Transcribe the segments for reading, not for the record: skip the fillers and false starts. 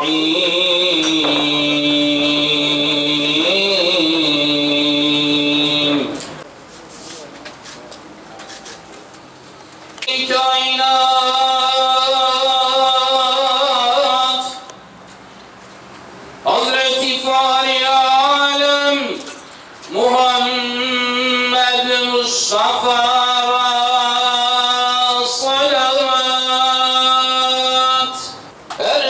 الرحيم kainat Hazreti Fahri Alem Muhammed Mustafa salavat her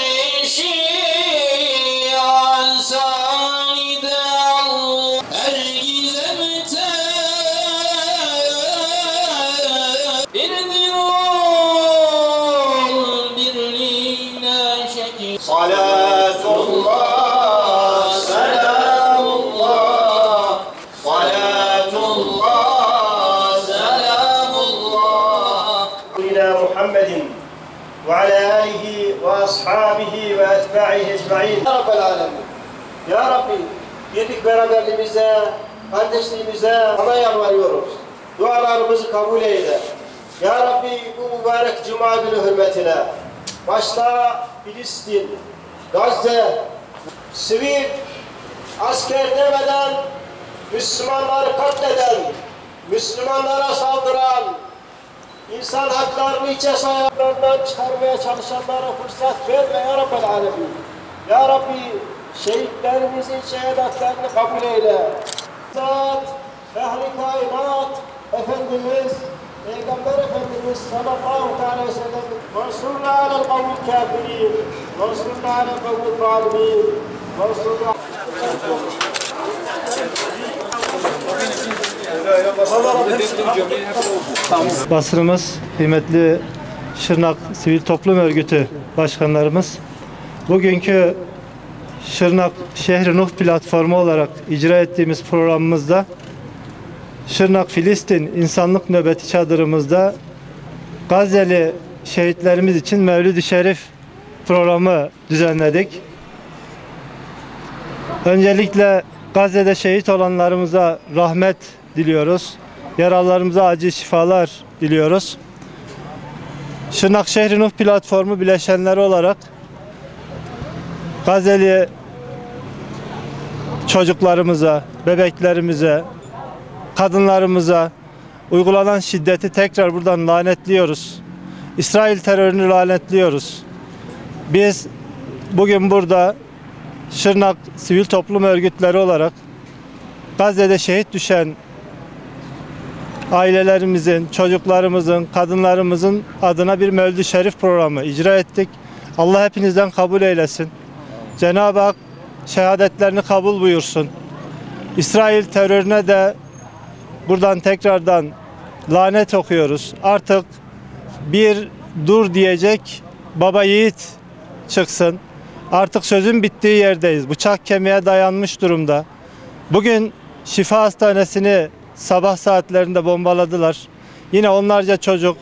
şey azanide Allah her gizemte Salatullah, selamullah, salatullah, selamullah. إلى محمد وعلى آله وأصحابه وأتباعه أجمعين. Ya Rabbel Alemin. Ya Rabbi, birlik beraberliğimize, kardeşliğimize sana yalvarıyoruz. Dualarımızı kabul eyle. Ya Rabbi, bu mübarek Cuma günü hürmetine, başta Filistin, Gazze, sivil, asker demeden Müslümanları katleden, Müslümanlara saldıran, İnsan haklarını içe sayarlarından çıkarmaya çalışanlara fırsat verme ya Rabbel Alemin. Ya Rabbi, şehitlerimizin şehadatlarını kabul eyle. Zat, ehli kainat, Efendimiz, Peygamber Efendimiz sallallahu aleyhi ve sellem Mansurna alel kavmil kafirin, Mansurna alel kavmil zalimin, Mansurna Basınımız, kıymetli Şırnak Sivil Toplum Örgütü başkanlarımız, bugünkü Şırnak Şehri Nuh platformu olarak icra ettiğimiz programımızda Şırnak Filistin İnsanlık Nöbeti Çadırımızda Gazze'li şehitlerimiz için Mevlid-i Şerif programı düzenledik. Öncelikle Gazze'de şehit olanlarımıza rahmet diliyoruz. Yaralılarımıza acil şifalar diliyoruz. Şırnak Şehri Nuh platformu bileşenleri olarak Gazze'li çocuklarımıza, bebeklerimize, kadınlarımıza uygulanan şiddeti tekrar buradan lanetliyoruz. İsrail terörünü lanetliyoruz. Biz bugün burada Şırnak Sivil Toplum Örgütleri olarak Gazze'de şehit düşen ailelerimizin, çocuklarımızın, kadınlarımızın adına bir Mevlid-i Şerif programı icra ettik. Allah hepinizden kabul eylesin. Cenab-ı Hak şehadetlerini kabul buyursun. İsrail terörüne de buradan tekrardan lanet okuyoruz. Artık bir dur diyecek baba yiğit çıksın. Artık sözün bittiği yerdeyiz. Bıçak kemiğe dayanmış durumda. Bugün Şifa Hastanesi'ni sabah saatlerinde bombaladılar. Yine onlarca çocuk,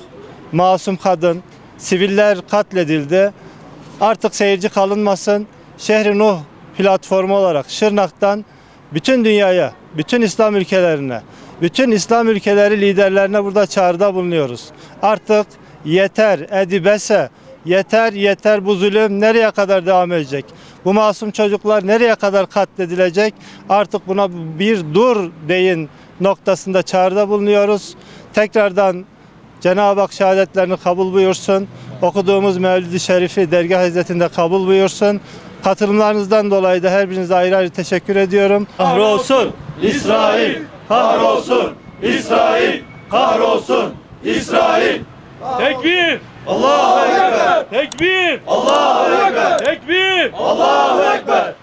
masum kadın, siviller katledildi. Artık seyirci kalınmasın. Şehri Nuh platformu olarak Şırnak'tan bütün dünyaya, bütün İslam ülkelerine, bütün İslam ülkeleri liderlerine burada çağrıda bulunuyoruz. Artık yeter, edibese, yeter bu zulüm nereye kadar devam edecek? Bu masum çocuklar nereye kadar katledilecek? Artık buna bir dur deyin noktasında çağrıda bulunuyoruz. Tekrardan Cenab-ı Hak şehadetlerini kabul buyursun. Okuduğumuz Mevlid-i Şerif'i dergah hizmetinde kabul buyursun. Katılımlarınızdan dolayı da her birinize ayrı ayrı teşekkür ediyorum. Kahrolsun İsrail! Kahrolsun İsrail! Kahrolsun İsrail! Tekbir! Allahu Ekber! Tekbir! Allahu Ekber! Tekbir! Allahu Ekber!